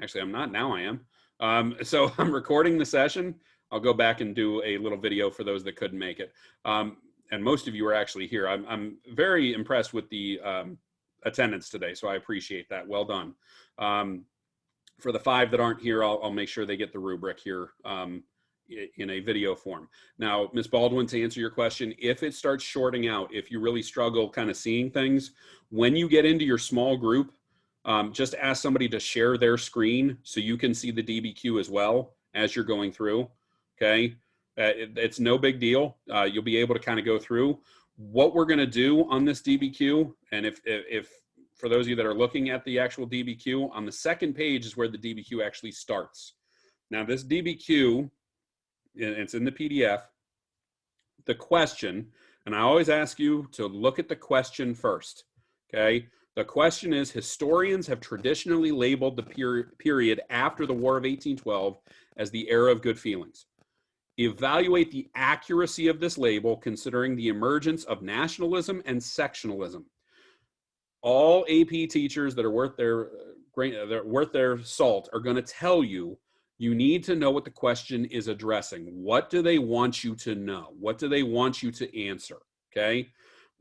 Actually, I'm not. Now I am. So I'm recording the session. I'll go back and do a little video for those that couldn't make it. And most of you are actually here. I'm very impressed with the attendance today, so I appreciate that. Well done. For the 5 that aren't here, I'll make sure they get the rubric here in a video form. Now, Ms. Baldwin, to answer your question, if it starts shorting out, if you really struggle kind of seeing things, when you get into your small group, just ask somebody to share their screen so you can see the DBQ as well as you're going through, okay? It's no big deal. You'll be able to kind of go through what we're gonna do on this DBQ, and if for those of you that are looking at the actual DBQ, on the second page is where the DBQ actually starts. Now this DBQ, it's in the PDF, the question, and I always ask you to look at the question first, okay? The question is, historians have traditionally labeled the period after the War of 1812 as the era of good feelings. Evaluate the accuracy of this label considering the emergence of nationalism and sectionalism. All AP teachers that are worth their salt are going to tell you, you need to know what the question is addressing. What do they want you to know? What do they want you to answer? Okay.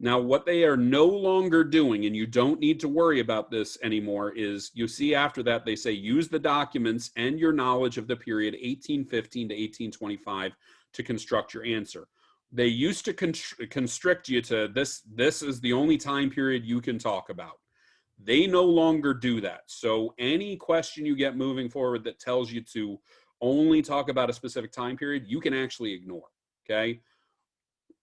Now, what they are no longer doing, and you don't need to worry about this anymore, is you see after that, they say, use the documents and your knowledge of the period 1815 to 1825 to construct your answer. They used to constrict you to this is the only time period you can talk about. They no longer do that. So any question you get moving forward that tells you to only talk about a specific time period, you can actually ignore, okay?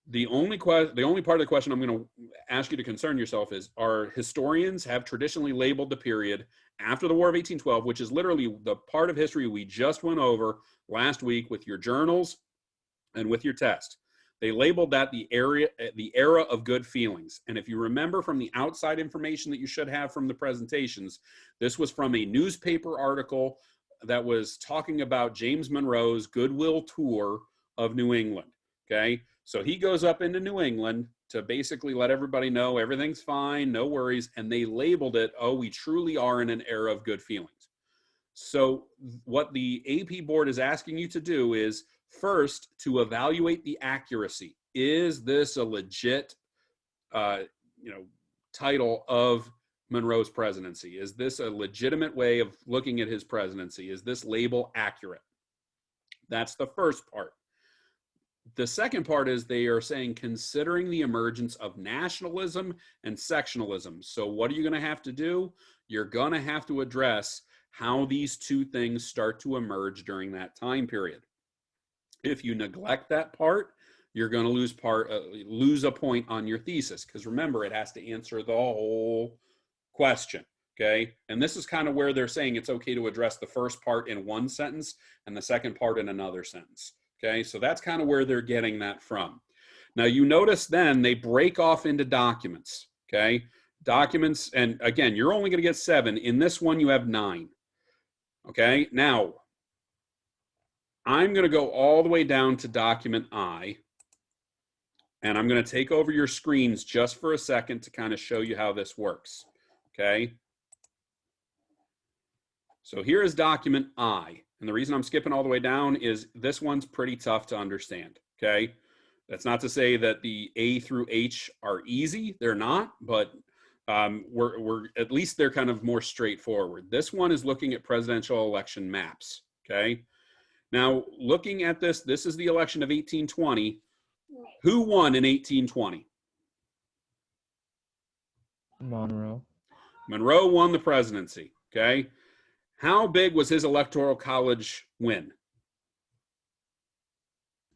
The only part of the question I'm going to ask you to concern yourself is, our historians have traditionally labeled the period after the War of 1812, which is literally the part of history we just went over last week with your journals and with your test. They labeled that the era of good feelings. And if you remember from the outside information that you should have from the presentations, this was from a newspaper article that was talking about James Monroe's goodwill tour of New England, okay? So he goes up into New England to basically let everybody know everything's fine, no worries, and they labeled it, oh, we truly are in an era of good feelings. So what the AP board is asking you to do is, first, to evaluate the accuracy. Is this a legit, title of Monroe's presidency? Is this a legitimate way of looking at his presidency? Is this label accurate? That's the first part. The second part is they are saying, considering the emergence of nationalism and sectionalism. So what are you going to have to do? You're going to have to address how these two things start to emerge during that time period. If you neglect that part, you're going to lose a point on your thesis, because remember, it has to answer the whole question, okay? And this is kind of where they're saying it's okay to address the first part in one sentence and the second part in another sentence, okay? So that's kind of where they're getting that from. Now, you notice then they break off into documents, okay? Documents, and again, you're only going to get 7. In this one, you have 9, okay? Now, I'm going to go all the way down to document I, and I'm going to take over your screens just for a second to kind of show you how this works, okay? So here is document I, and the reason I'm skipping all the way down is this one's pretty tough to understand, okay? That's not to say that the A through H are easy. They're not, but we're at least they're kind of more straightforward. This one is looking at presidential election maps, okay? Now, looking at this is the election of 1820. Who won in 1820? Monroe. Monroe won the presidency, okay? How big was his electoral college win?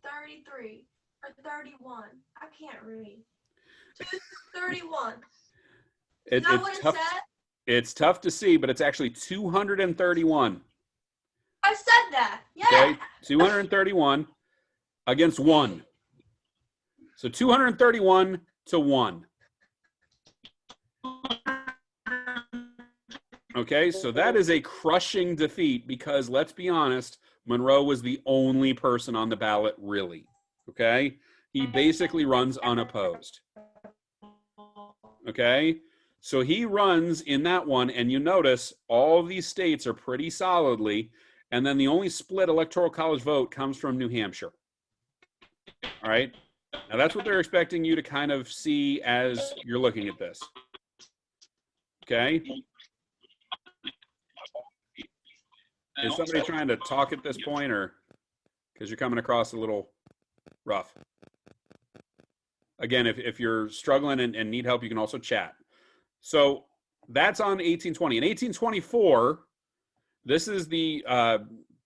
33 or 31. I can't read. 231. Is that what it said? It's tough to see, but it's actually 231. I said that. Yeah. Okay, 231 against 1. So 231 to 1. Okay, so that is a crushing defeat because, let's be honest, Monroe was the only person on the ballot, really. Okay, he basically runs unopposed. Okay, So he runs in that one, and you notice all of these states are pretty solidly, and then the only split electoral college vote comes from New Hampshire. All right. Now that's what they're expecting you to kind of see as you're looking at this. Okay. Is somebody trying to talk at this point, or because you're coming across a little rough? Again, if you're struggling and need help, you can also chat. So that's on 1820. In 1824, this is the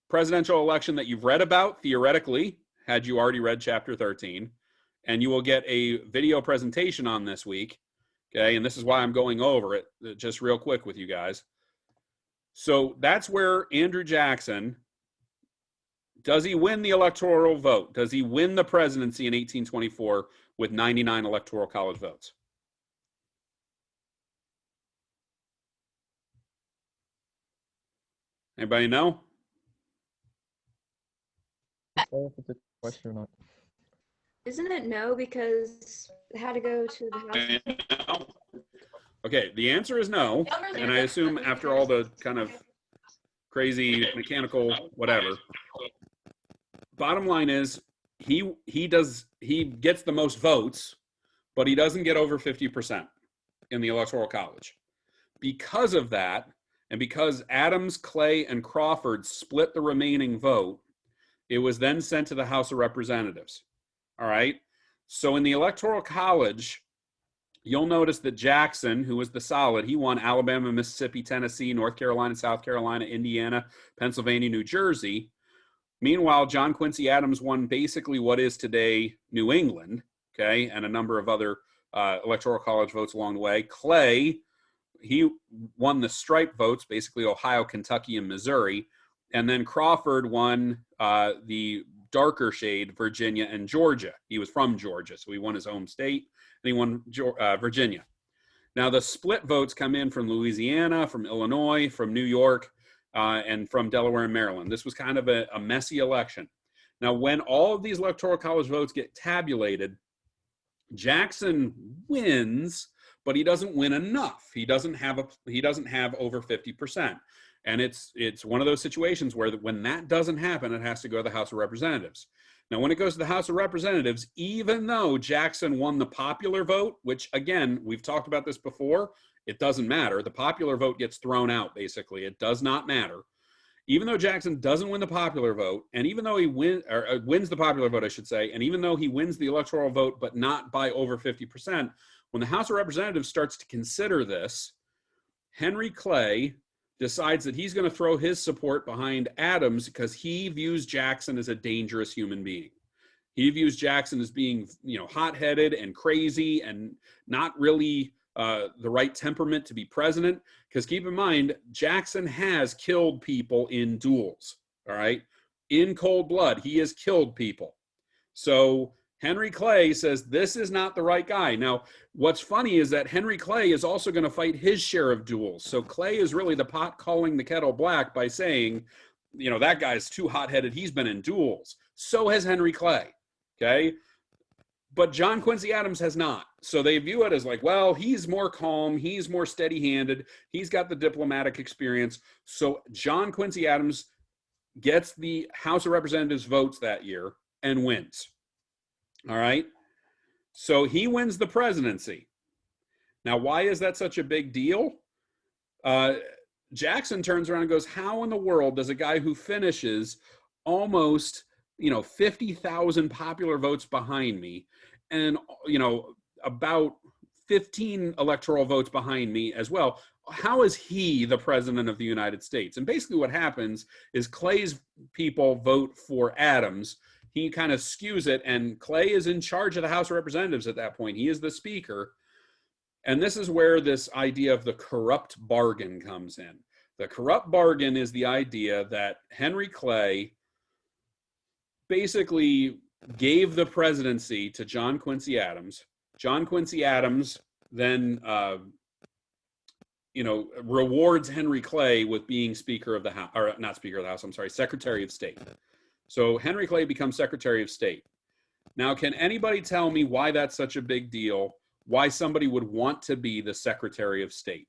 presidential election that you've read about theoretically, had you already read chapter 13, and you will get a video presentation on this week. Okay, and this is why I'm going over it just real quick with you guys. So that's where Andrew Jackson, does he win the electoral vote? Does he win the presidency in 1824 with 99 electoral college votes? Anybody know? I don't know if it's a question or not. Isn't it no because it had to go to the House? Okay, the answer is no. And I assume after all the kind of crazy mechanical whatever, bottom line is he gets the most votes, but he doesn't get over 50% in the electoral college. Because of that, and because Adams, Clay, and Crawford split the remaining vote, it was then sent to the House of Representatives. All right. So in the electoral college, you'll notice that Jackson, who was the solid, he won Alabama, Mississippi, Tennessee, North Carolina, South Carolina, Indiana, Pennsylvania, New Jersey. Meanwhile, John Quincy Adams won basically what is today New England, okay, and a number of other electoral college votes along the way. Clay, he won the stripe votes, basically Ohio, Kentucky, and Missouri. And then Crawford won the darker shade, Virginia and Georgia. He was from Georgia, so he won his home state, and he won Virginia. Now, the split votes come in from Louisiana, from Illinois, from New York, and from Delaware and Maryland. This was kind of a messy election. Now, when all of these electoral college votes get tabulated, Jackson wins, but he doesn't win enough. He doesn't have over 50%. And it's one of those situations where when that doesn't happen, it has to go to the House of Representatives. Now, when it goes to the House of Representatives, even though Jackson won the popular vote, which, again, we've talked about this before, it doesn't matter. The popular vote gets thrown out, basically. It does not matter. Even though Jackson doesn't win the popular vote, and even though he wins the popular vote, I should say, and even though he wins the electoral vote, but not by over 50%, when the House of Representatives starts to consider this, Henry Clay decides that he's going to throw his support behind Adams because he views Jackson as a dangerous human being. He views Jackson as being, hot-headed and crazy and not really the right temperament to be president. Because keep in mind, Jackson has killed people in duels, all right? In cold blood, he has killed people. So Henry Clay says this is not the right guy. Now, what's funny is that Henry Clay is also going to fight his share of duels. So Clay is really the pot calling the kettle black by saying, that guy's too hot-headed. He's been in duels. So has Henry Clay, okay? But John Quincy Adams has not. So they view it as like, well, he's more calm. He's more steady-handed. He's got the diplomatic experience. So John Quincy Adams gets the House of Representatives votes that year and wins. All right. So he wins the presidency. Now, why is that such a big deal? Jackson turns around and goes, how in the world does a guy who finishes almost, 50,000 popular votes behind me and, about 15 electoral votes behind me as well, how is he the president of the United States? And basically what happens is Clay's people vote for Adams. He kind of skews it, and Clay is in charge of the House of Representatives at that point. He is the speaker. And this is where this idea of the corrupt bargain comes in. The corrupt bargain is the idea that Henry Clay basically gave the presidency to John Quincy Adams. John Quincy Adams then, rewards Henry Clay with being Speaker of the House, or not Speaker of the House, I'm sorry, Secretary of State. So Henry Clay becomes Secretary of State. Now, can anybody tell me why that's such a big deal? why somebody would want to be the Secretary of State.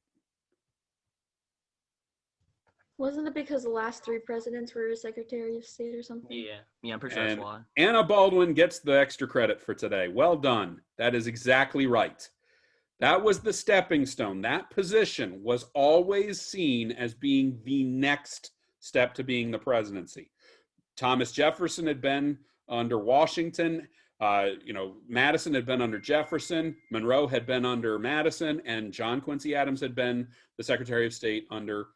Wasn't it because the last 3 presidents were Secretary of State or something? Yeah, I'm pretty sure that's why. Anna Baldwin gets the extra credit for today. Well done. That is exactly right. That was the stepping stone. That position was always seen as being the next step to being the presidency. Thomas Jefferson had been under Washington. Madison had been under Jefferson. Monroe had been under Madison. And John Quincy Adams had been the Secretary of State under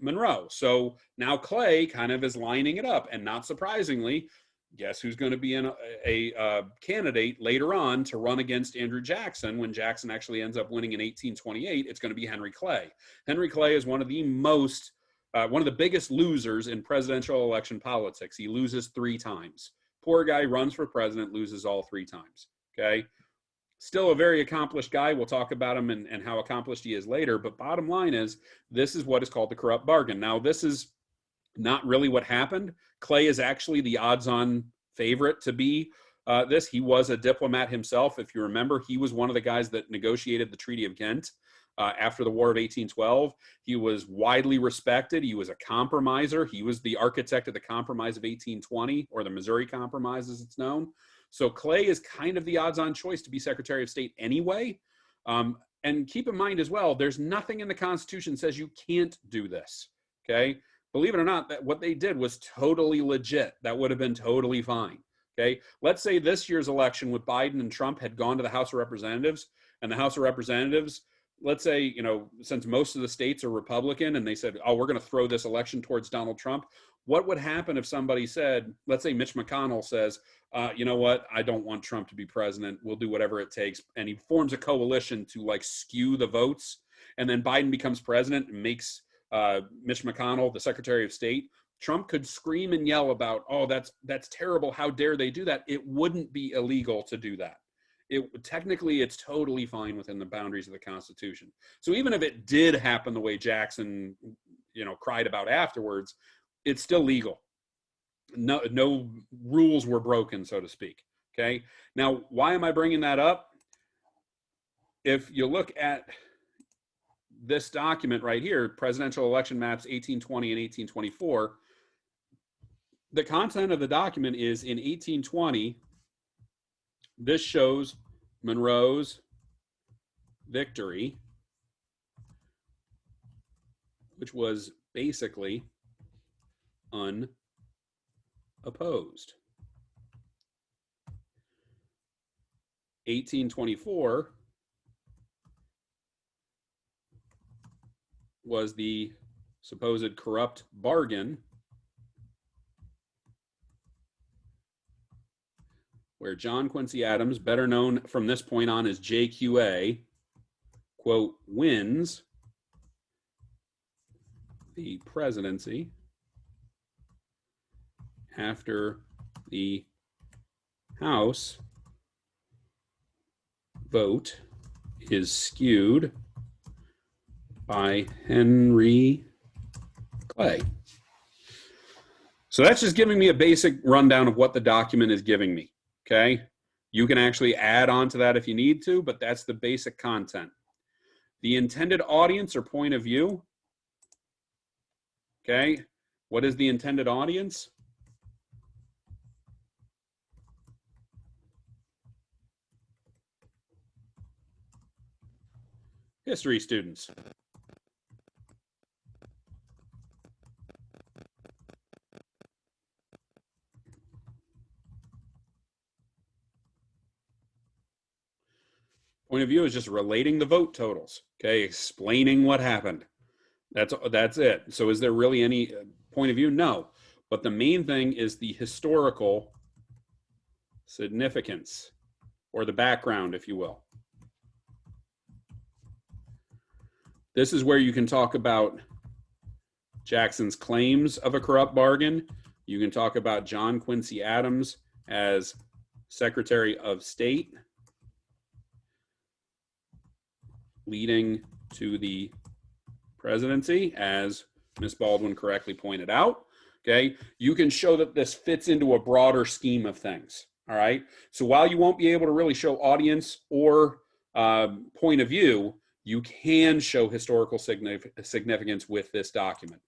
Monroe. So now Clay kind of is lining it up. And not surprisingly, guess who's going to be a candidate later on to run against Andrew Jackson when Jackson actually ends up winning in 1828? It's going to be Henry Clay. Henry Clay is one of the biggest losers in presidential election politics. He loses 3 times. Poor guy runs for president, loses all 3 times. Okay. Still a very accomplished guy. We'll talk about him and how accomplished he is later. But bottom line is, this is what is called the corrupt bargain. Now, this is not really what happened. Clay is actually the odds-on favorite to be this. He was a diplomat himself. If you remember, he was one of the guys that negotiated the Treaty of Ghent after the War of 1812. He was widely respected. He was a compromiser. He was the architect of the Compromise of 1820, or the Missouri Compromise as it's known. So Clay is kind of the odds-on choice to be Secretary of State anyway. And keep in mind as well, there's nothing in the Constitution that says you can't do this, okay? Believe it or not, that what they did was totally legit. That would have been totally fine, okay? Let's say this year's election with Biden and Trump had gone to the House of Representatives, and the House of Representatives, let's say, since most of the states are Republican, and they said, oh, we're going to throw this election towards Donald Trump. What would happen if somebody said, let's say Mitch McConnell says, you know what, I don't want Trump to be president. We'll do whatever it takes. And he forms a coalition to like skew the votes. And then Biden becomes president and makes Mitch McConnell the Secretary of State. Trump could scream and yell about, oh, that's terrible. How dare they do that? It wouldn't be illegal to do that. Technically, it's totally fine within the boundaries of the Constitution. So even if it did happen the way Jackson, cried about afterwards, it's still legal. No rules were broken, so to speak. Okay. Now, why am I bringing that up? If you look at this document right here, Presidential Election Maps 1820 and 1824, the content of the document is in 1820, this shows Monroe's victory, which was basically unopposed. 1824 was the supposed corrupt bargain where John Quincy Adams, better known from this point on as JQA, quote, wins the presidency after the House vote is skewed by Henry Clay. So that's just giving me a basic rundown of what the document is giving me, okay? You can actually add on to that if you need to, but that's the basic content. The intended audience or point of view, okay? What is the intended audience? History students. Point of view is just relating the vote totals, okay? Explaining what happened. That's it. So is there really any point of view? No. But the main thing is the historical significance, or the background, if you will. This is where you can talk about Jackson's claims of a corrupt bargain. You can talk about John Quincy Adams as Secretary of State, leading to the presidency, as Ms. Baldwin correctly pointed out. Okay, you can show that this fits into a broader scheme of things. All right, so while you won't be able to really show audience or point of view, you can show historical significance with this document.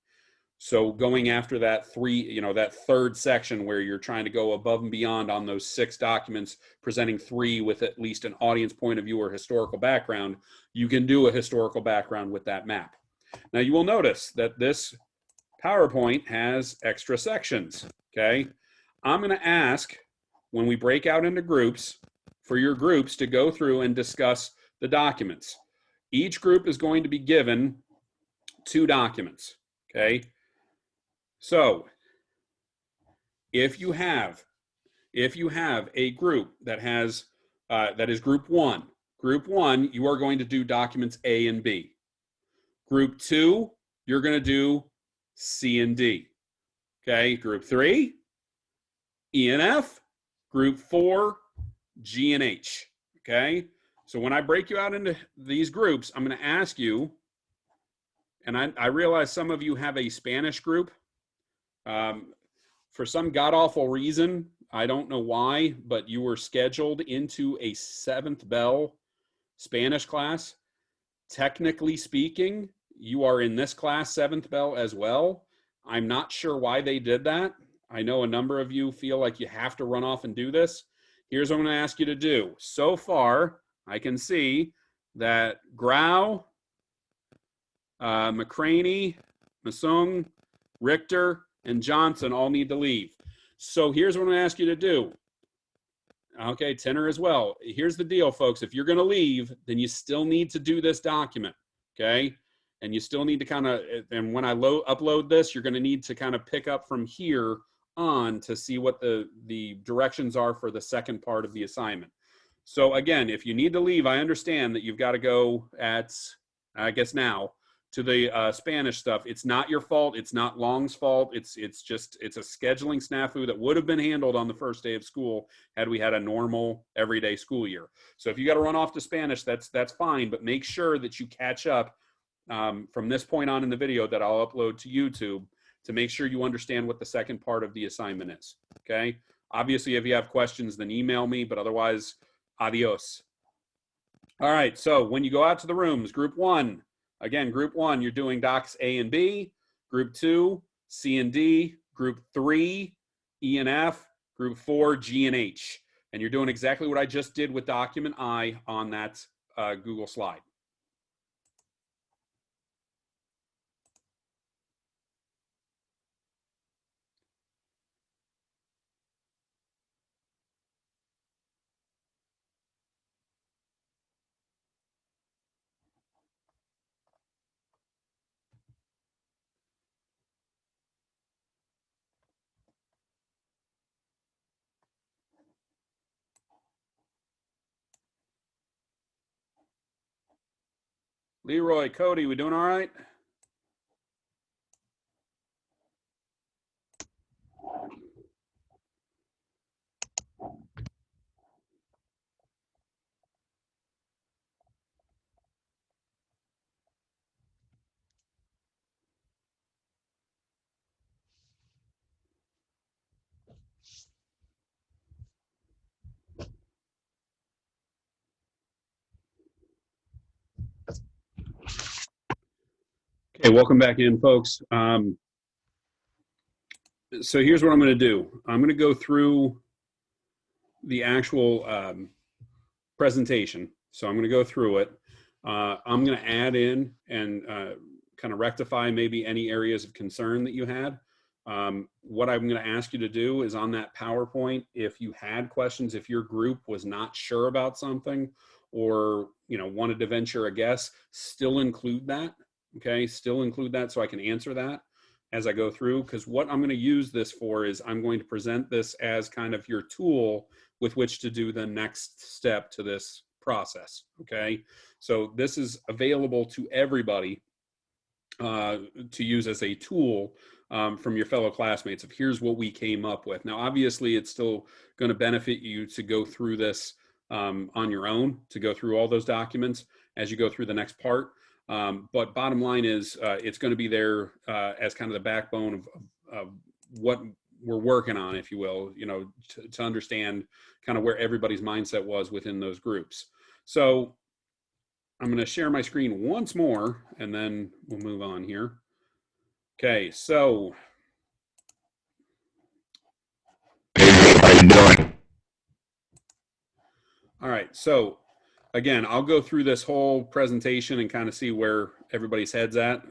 So going after that that third section where you're trying to go above and beyond on those 6 documents, presenting 3 with at least an audience point of view or historical background, you can do a historical background with that map. Now you will notice that this PowerPoint has extra sections, okay? I'm gonna ask, when we break out into groups, for your groups to go through and discuss the documents. Each group is going to be given 2 documents, okay? So if you have a group that has that is group 1, you are going to do documents A and B. Group 2, you're going to do C and D. Okay, group 3, E and F. Group 4, G and H. Okay, so when I break you out into these groups, I'm going to ask you, and I realize some of you have a Spanish group. For some god-awful reason, I don't know why, but you were scheduled into a 7th bell Spanish class. Technically speaking, you are in this class 7th bell as well. I'm not sure why they did that. I know a number of you feel like you have to run off and do this. Here's what I'm going to ask you to do. So far, I can see that Grau, McCraney, Masung, Richter, and Johnson all need to leave. So here's what I'm going to ask you to do. Okay, Tenor as well. Here's the deal, folks. If you're going to leave, then you still need to do this document, okay? And you still need to kind of, and when I upload this, you're going to need to kind of pick up from here on to see what the directions are for the second part of the assignment. So again, if you need to leave, I understand that you've got to go at, I guess now, to the Spanish stuff. It's not your fault. It's not Long's fault. It's a scheduling snafu that would have been handled on the first day of school had we had a normal everyday school year. So if you got to run off to Spanish, that's fine, but make sure that you catch up from this point on in the video that I'll upload to YouTube to make sure you understand what the second part of the assignment is, okay? Obviously, if you have questions, then email me, but otherwise, adios. All right, so when you go out to the rooms, group 1, again, group 1, you're doing docs A and B. Group 2, C and D. Group 3, E and F. Group 4, G and H. And you're doing exactly what I just did with document I on that Google slide. Leroy, Cody, we doing all right? Okay, welcome back in, folks. So here's what I'm going to do. I'm going to go through the actual presentation. So I'm going to go through it. I'm going to add in and kind of rectify maybe any areas of concern that you had. What I'm going to ask you to do is on that PowerPoint, if you had questions, if your group was not sure about something or wanted to venture a guess, still include that. Okay, still include that so I can answer that as I go through, because what I'm going to use this for is I'm going to present this as kind of your tool with which to do the next step to this process. Okay, so this is available to everybody to use as a tool from your fellow classmates of here's what we came up with. Now, obviously, it's still going to benefit you to go through this on your own, to go through all those documents as you go through the next part. But bottom line is it's going to be there as kind of the backbone of what we're working on, if you will, to understand kind of where everybody's mindset was within those groups. So I'm going to share my screen once more, and then we'll move on here. Okay, so. How you doing? All right, so again, I'll go through this whole presentation and kind of see where everybody's head's at,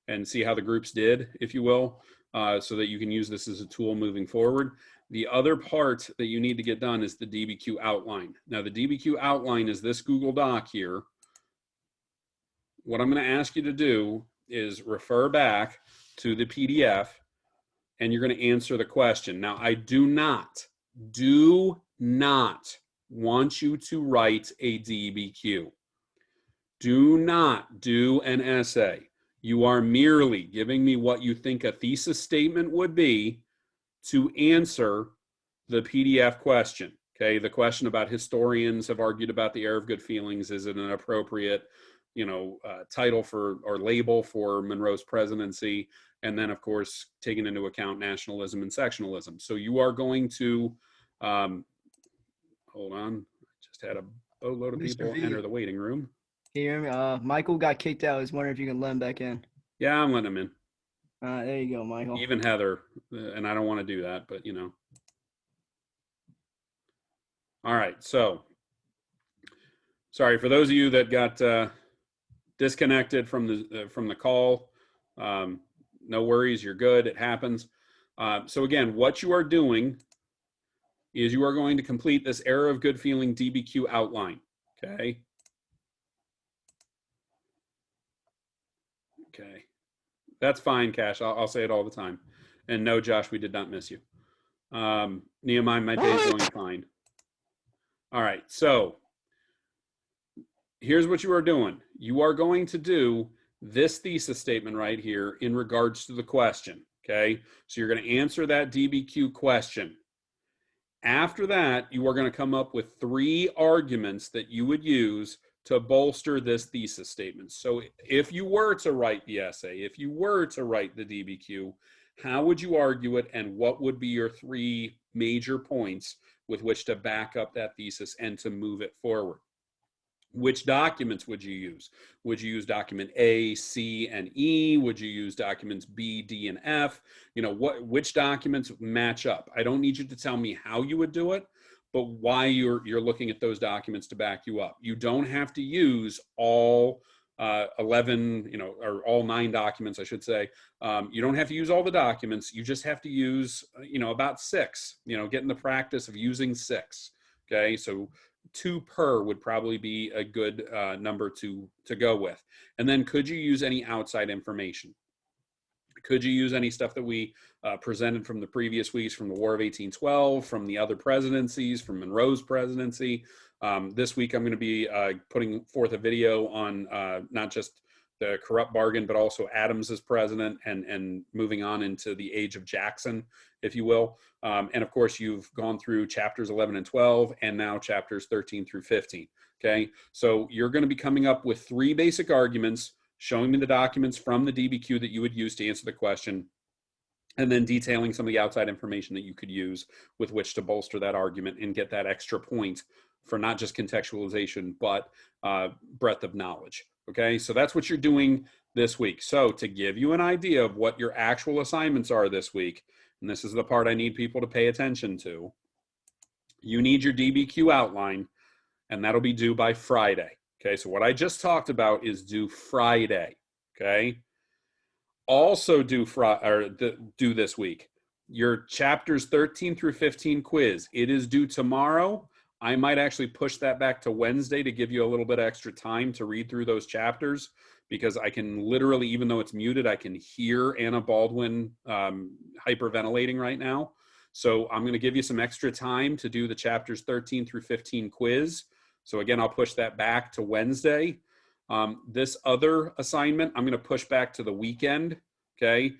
and see how the groups did, if you will, so that you can use this as a tool moving forward. The other part that you need to get done is the DBQ outline. Now, the DBQ outline is this Google Doc here. What I'm going to ask you to do is refer back to the PDF, and you're going to answer the question. Now, I do not want you to write a DBQ. Do not do an essay. You are merely giving me what you think a thesis statement would be to answer the PDF question. Okay, the question about historians have argued about the air of good feelings. Is it an appropriate, title for or label for Monroe's presidency? And then, of course, taking into account nationalism and sectionalism. So you are going to, hold on, I just had a boatload of people enter the waiting room. Can you hear me? Michael got kicked out. I was wondering if you can let him back in. Yeah, I'm letting him in. There you go, Michael. Even Heather, and I don't want to do that, but All right, so sorry for those of you that got disconnected from the call. No worries, you're good. It happens. So again, what you are doing is you are going to complete this Era of Good Feeling DBQ outline. Okay. Okay. That's fine, Cash. I'll say it all the time. And no, Josh, we did not miss you. Nehemiah, my day is going fine. All right. So here's what you are doing. You are going to do this thesis statement right here in regards to the question. Okay. So you're going to answer that DBQ question. After that, you are going to come up with 3 arguments that you would use to bolster this thesis statement. So if you were to write the essay, if you were to write the DBQ, how would you argue it, and what would be your 3 major points with which to back up that thesis and to move it forward? Which documents would you use? Would you use document A, C, and E? Would you use documents B, D, and F? Which documents match up? I don't need you to tell me how you would do it, but why you're looking at those documents to back you up. You don't have to use all 11, or all 9 documents, I should say. You don't have to use all the documents. You just have to use, about 6, get in the practice of using 6. Okay. So 2 per would probably be a good number to go with. And then could you use any outside information? Could you use any stuff that we presented from the previous weeks, from the War of 1812, from the other presidencies, from Monroe's presidency? This week, I'm going to be putting forth a video on not just the corrupt bargain, but also Adams as president, and moving on into the age of Jackson, if you will. And of course, you've gone through chapters 11 and 12, and now chapters 13 through 15. Okay, so you're going to be coming up with 3 basic arguments, showing me the documents from the DBQ that you would use to answer the question, and then detailing some of the outside information that you could use with which to bolster that argument and get that extra point for not just contextualization, but breadth of knowledge. Okay, so that's what you're doing this week. So to give you an idea of what your actual assignments are this week, and this is the part I need people to pay attention to, you need your DBQ outline, and that'll be due by Friday. Okay, so what I just talked about is due Friday. Okay, also due this week, your chapters 13 through 15 quiz. It is due tomorrow. I might actually push that back to Wednesday to give you a little bit extra time to read through those chapters, because I can literally, even though it's muted, I can hear Anna Baldwin hyperventilating right now. So I'm going to give you some extra time to do the chapters 13 through 15 quiz. So again, I'll push that back to Wednesday. This other assignment, I'm going to push back to the weekend. Okay.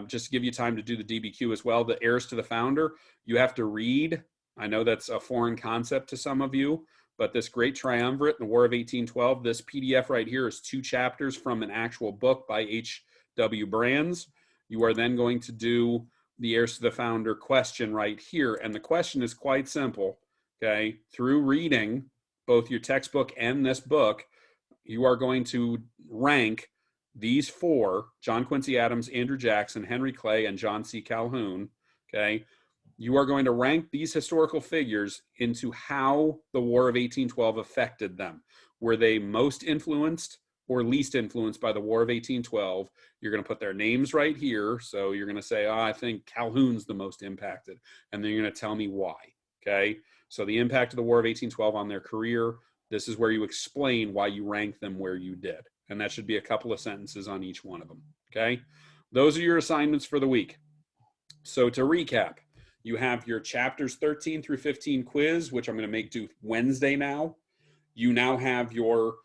Just to give you time to do the DBQ as well. The heirs to the founder, you have to read. I know that's a foreign concept to some of you, but this great triumvirate, the War of 1812, this PDF right here is 2 chapters from an actual book by H.W. Brands. You are then going to do the heirs to the founder question right here. And the question is quite simple. Okay. Through reading both your textbook and this book, you are going to rank these four: John Quincy Adams, Andrew Jackson, Henry Clay, and John C. Calhoun. Okay. You are going to rank these historical figures into how the War of 1812 affected them. Were they most influenced or least influenced by the War of 1812? You're going to put their names right here. So you're going to say, oh, I think Calhoun's the most impacted. And then you're going to tell me why. Okay. So the impact of the War of 1812 on their career, this is where you explain why you rank them where you did. And that should be a couple of sentences on each one of them. Okay. Those are your assignments for the week. So to recap, you have your chapters 13 through 15 quiz, which I'm going to make due Wednesday now. You now have your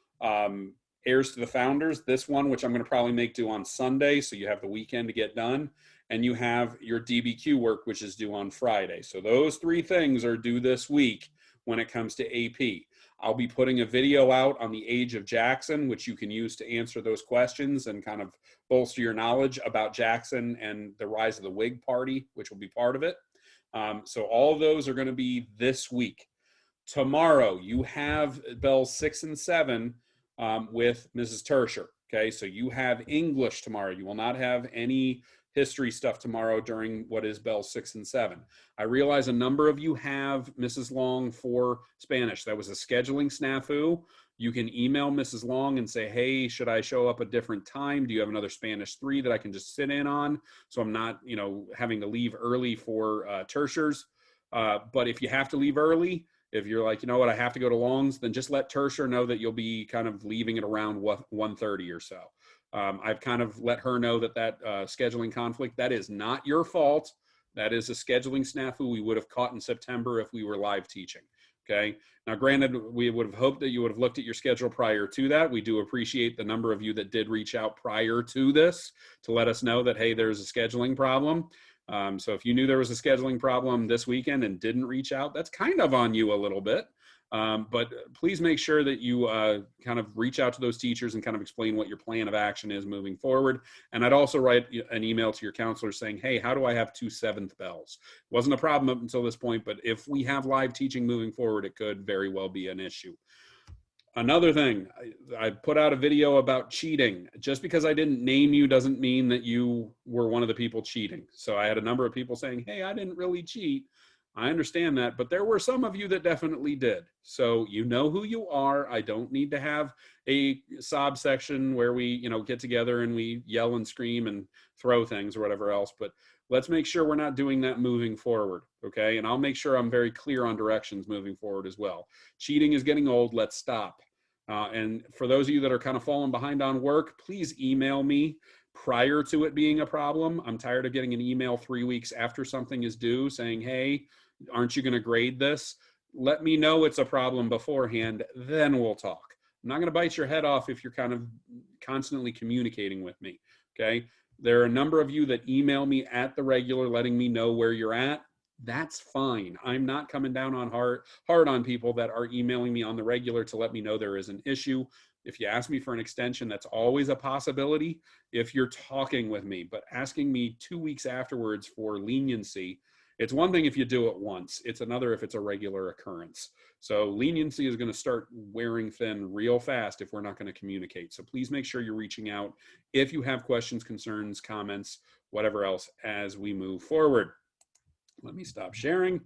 heirs to the founders, this one, which I'm going to probably make due on Sunday, so you have the weekend to get done. And you have your DBQ work, which is due on Friday. So those three things are due this week when it comes to AP. I'll be putting a video out on the age of Jackson, which you can use to answer those questions and kind of bolster your knowledge about Jackson and the rise of the Whig Party, which will be part of it. So all of those are going to be this week. Tomorrow, you have bells 6 and 7 with Mrs. Tersher. Okay, so you have English tomorrow. You will not have any history stuff tomorrow during what is bells 6 and 7. I realize a number of you have Mrs. Long for Spanish. That was a scheduling snafu. You can email Mrs. Long and say, hey, should I show up a different time? Do you have another Spanish 3 that I can just sit in on? So I'm not, having to leave early for tertiars. But if you have to leave early, if you're like, you know what, I have to go to Long's, then just let tertiar know that you'll be kind of leaving at around 1:30 or so. I've kind of let her know that scheduling conflict, that is not your fault. That is a scheduling snafu we would have caught in September if we were live teaching. Okay. Now, granted, we would have hoped that you would have looked at your schedule prior to that. We do appreciate the number of you that did reach out prior to this to let us know that, hey, there's a scheduling problem. So if you knew there was a scheduling problem this weekend and didn't reach out, that's kind of on you a little bit. But please make sure that you kind of reach out to those teachers and kind of explain what your plan of action is moving forward. And I'd also write an email to your counselor saying, hey, how do I have 2 7th bells? Wasn't a problem up until this point, but if we have live teaching moving forward, it could very well be an issue. Another thing, I put out a video about cheating. Just because I didn't name you doesn't mean that you were one of the people cheating. So I had a number of people saying, hey, I didn't really cheat. I understand that, but there were some of you that definitely did. So you know who you are. I don't need to have a sob section where we, get together and we yell and scream and throw things or whatever else, but let's make sure we're not doing that moving forward, okay? And I'll make sure I'm very clear on directions moving forward as well. Cheating is getting old. Let's stop. And for those of you that are kind of falling behind on work, please email me prior to it being a problem. I'm tired of getting an email 3 weeks after something is due saying, hey, aren't you going to grade this? Let me know it's a problem beforehand, then we'll talk. I'm not going to bite your head off if you're kind of constantly communicating with me, okay? There are a number of you that email me at the regular letting me know where you're at. That's fine. I'm not coming down on hard on people that are emailing me on the regular to let me know there is an issue. If you ask me for an extension, that's always a possibility if you're talking with me, but asking me 2 weeks afterwards for leniency, it's one thing if you do it once, it's another if it's a regular occurrence. So leniency is going to start wearing thin real fast if we're not going to communicate. So please make sure you're reaching out if you have questions, concerns, comments, whatever else as we move forward. Let me stop sharing.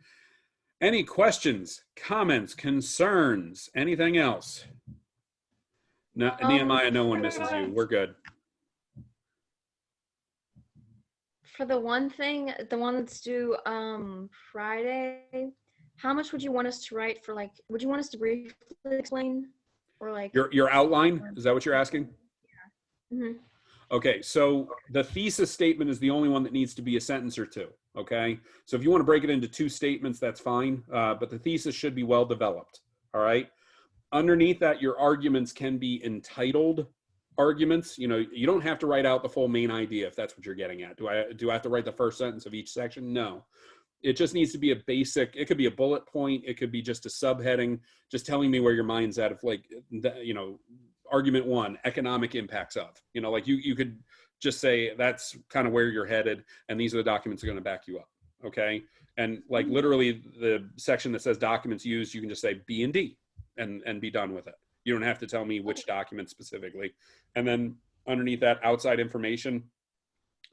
Any questions, comments, concerns, anything else? No, Nehemiah, no one misses you. We're good. For the one that's due Friday, how much would you want us to write for, would you want us to briefly explain or your outline? Is that what you're asking? Yeah. Mm-hmm. Okay, so the thesis statement is the only one that needs to be a sentence or two, okay? So if you want to break it into 2 statements, that's fine, but the thesis should be well developed, all right? Underneath that, your arguments can be entitled arguments. You don't have to write out the full main idea if that's what you're getting at. Do I have to write the first sentence of each section? No. It just needs to be a basic, it could be a bullet point, it could be just a subheading, just telling me where your mind's at. If argument 1, economic impacts of, you could just say that's kind of where you're headed and these are the documents that are going to back you up. Okay. And literally the section that says documents used, you can just say B and D and be done with it. You don't have to tell me which document specifically. And then underneath that, outside information,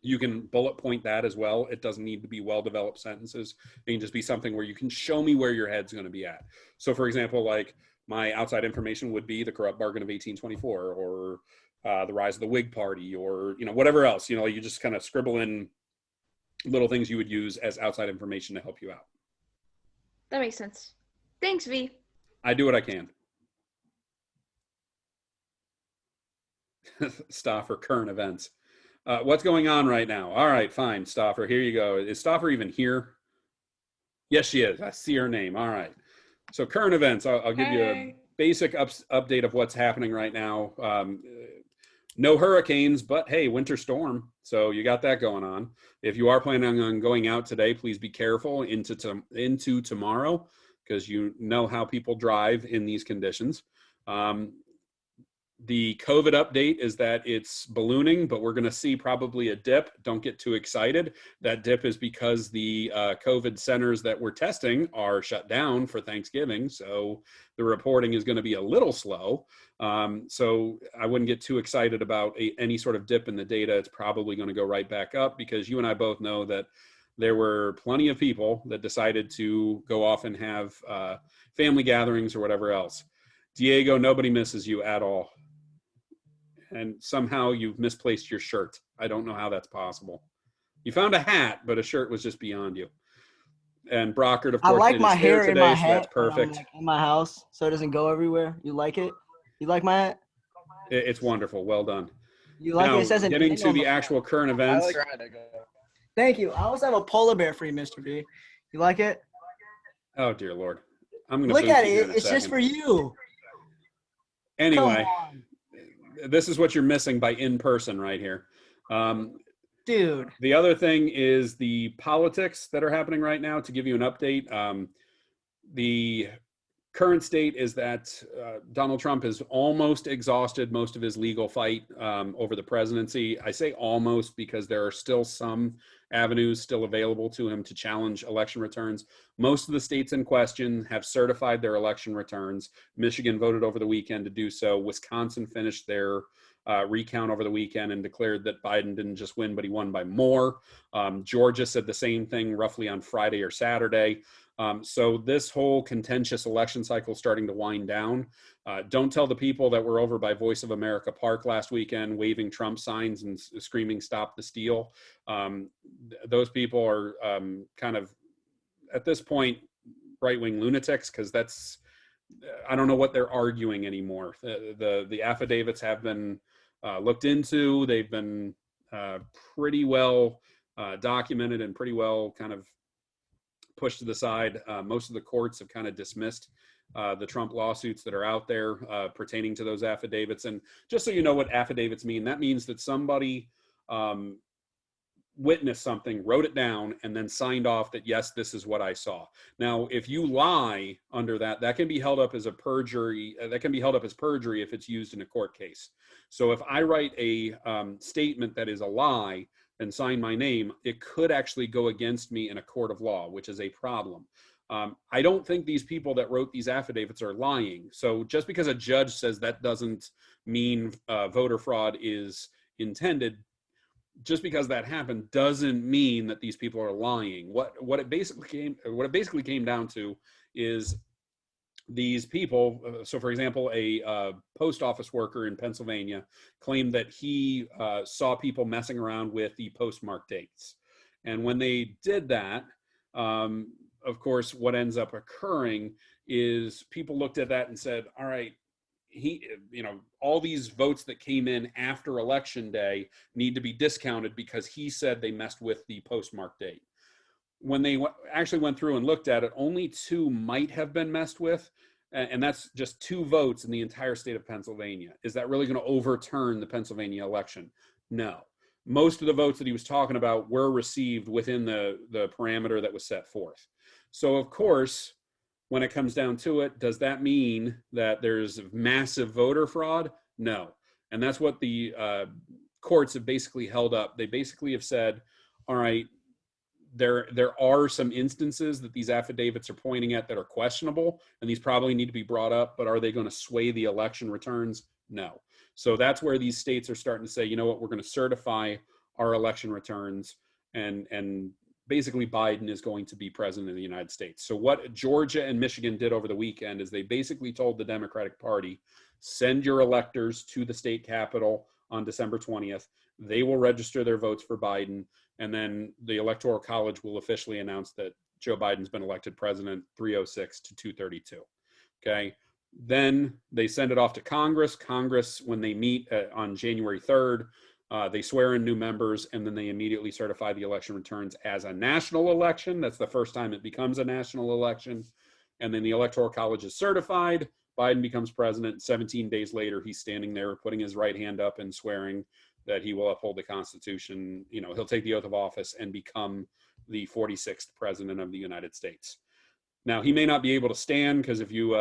you can bullet point that as well. It doesn't need to be well-developed sentences. It can just be something where you can show me where your head's going to be at. So for example, like my outside information would be the corrupt bargain of 1824, or the rise of the Whig Party, or, you know, whatever else. You know, you just kind of scribble in little things you would use as outside information to help you out. That makes sense. Thanks, V. I do what I can. Stoffer, current events. What's going on right now? All right, fine, Stoffer, here you go. Is Stoffer even here? Yes, she is. I see her name. All right. So current events, I'll give you a basic update of what's happening right now. No hurricanes, but hey, winter storm. So you got that going on. If you are planning on going out today, please be careful into tomorrow, because you know how people drive in these conditions. The COVID update is that it's ballooning, but we're going to see probably a dip. Don't get too excited. That dip is because the COVID centers that we're testing are shut down for Thanksgiving. So the reporting is going to be a little slow. So I wouldn't get too excited about any sort of dip in the data. It's probably going to go right back up, because you and I both know that there were plenty of people that decided to go off and have family gatherings or whatever else. Diego, nobody misses you at all. And somehow you've misplaced your shirt. I don't know how that's possible. You found a hat, but a shirt was just beyond you. And Brockert, of I course, like did my his hair hair in today, my so hat. that's perfect. Like, in my house, so it doesn't go everywhere. You like it? You like my hat? It's wonderful. Well done. You like Now, it? It says getting to the actual current events. Thank you. I also have a polar bear for you, Mr. V. You like it? Oh, dear Lord. I'm going to Look boot at you here it. in a It's just second. for you. Anyway, Come on, this is what you're missing by in person right here. dude. The other thing is the politics that are happening right now. To give you an update, the current state is that Donald Trump has almost exhausted most of his legal fight over the presidency. I say almost because there are still some avenues still available to him to challenge election returns. Most of the states in question have certified their election returns. Michigan voted over the weekend to do so. Wisconsin finished their recount over the weekend and declared that Biden didn't just win, but he won by more. Georgia said the same thing roughly on Friday or Saturday. So this whole contentious election cycle is starting to wind down. Don't tell the people that were over by Voice of America Park last weekend waving Trump signs and screaming "Stop the Steal." Those people are kind of, at this point, right-wing lunatics, because that's, I don't know what they're arguing anymore. The affidavits have been looked into. They've been pretty well documented and pretty well kind of pushed to the side. Most of the courts have kind of dismissed the Trump lawsuits that are out there pertaining to those affidavits. And just so you know what affidavits mean, that means that somebody witnessed something, wrote it down, and then signed off that, yes, this is what I saw. Now, if you lie under that, that can be held up as a perjury. That can be held up as perjury if it's used in a court case. So if I write a statement that is a lie and sign my name, it could actually go against me in a court of law, which is a problem. I don't think these people that wrote these affidavits are lying. So just because a judge says that doesn't mean voter fraud is intended, just because that happened doesn't mean that these people are lying. What it basically came down to is these people. So, for example, a post office worker in Pennsylvania claimed that he saw people messing around with the postmark dates, and when they did that, of course, what ends up occurring is people looked at that and said, "All right, all these votes that came in after election day need to be discounted because he said they messed with the postmark date." When they actually went through and looked at it, only 2 might have been messed with. And that's just 2 votes in the entire state of Pennsylvania. Is that really going to overturn the Pennsylvania election? No. Most of the votes that he was talking about were received within the parameter that was set forth. So, of course, when it comes down to it, does that mean that there's massive voter fraud? No. And that's what the courts have basically held up. They basically have said, all right, there are some instances that these affidavits are pointing at that are questionable, and these probably need to be brought up, but are they going to sway the election returns? No. So that's where these states are starting to say, you know what, we're going to certify our election returns, and basically Biden is going to be president of the United States. So what Georgia and Michigan did over the weekend is they basically told the Democratic Party, send your electors to the state capitol on December 20th. They will register their votes for Biden, and then the Electoral College will officially announce that Joe Biden's been elected president 306 to 232. Okay. Then they send it off to Congress. Congress, when they meet on January 3rd, they swear in new members, and then they immediately certify the election returns as a national election. That's the first time it becomes a national election. And then the Electoral College is certified. Biden becomes president. 17 days later, he's standing there putting his right hand up and swearing that he will uphold the Constitution. You know, he'll take the oath of office and become the 46th president of the United States. Now, he may not be able to stand because if you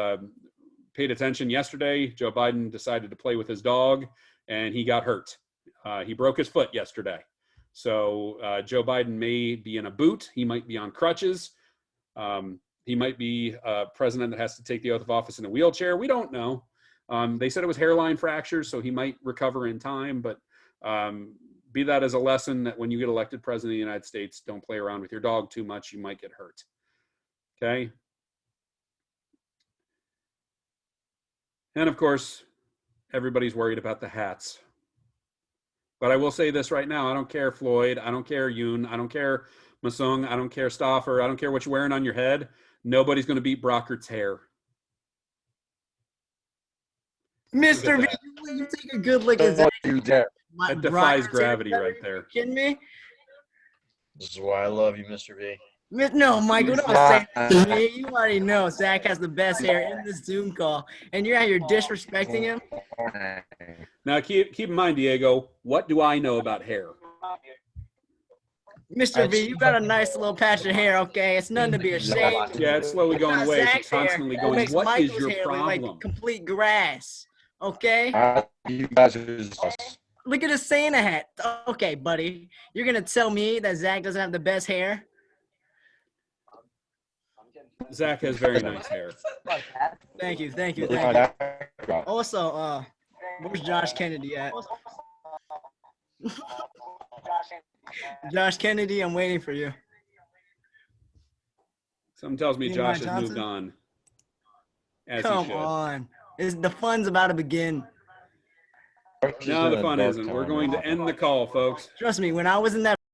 paid attention yesterday, Joe Biden decided to play with his dog and he got hurt. He broke his foot yesterday. So Joe Biden may be in a boot. He might be on crutches. He might be a president that has to take the oath of office in a wheelchair. We don't know. They said it was hairline fractures, so he might recover in time. But be that as a lesson that when you get elected president of the United States, don't play around with your dog too much. You might get hurt. Okay. And of course, everybody's worried about the hats. But I will say this right now. I don't care, Floyd. I don't care, Yoon. I don't care, Masung. I don't care, Stauffer. I don't care what you're wearing on your head. Nobody's going to beat Brockert's hair. Mr. V, you take a good look at Zach. That defies gravity right there. Are you kidding me? This is why I love you, Mr. V. No, Michael, don't say that to me. You already know Zach has the best hair in this Zoom call, and you're out here disrespecting him. Now, keep in mind, Diego, what do I know about hair? Mr. V, you got a nice little patch of hair, okay? It's nothing to be ashamed of. Yeah, it's slowly going away. It's constantly going, makes what is Michael's your hair look like problem? complete grass, okay? You guys are just Look at his Santa hat. Okay, buddy. You're going to tell me that Zach doesn't have the best hair? Zach has very nice hair. Thank you. Also, where's Josh Kennedy at? Josh Kennedy, I'm waiting for you. Something tells me Nehemiah Josh has moved on. As Come he should. on. The fun's about to begin. No, the fun isn't. We're going to end the call, folks. Trust me, when I was in that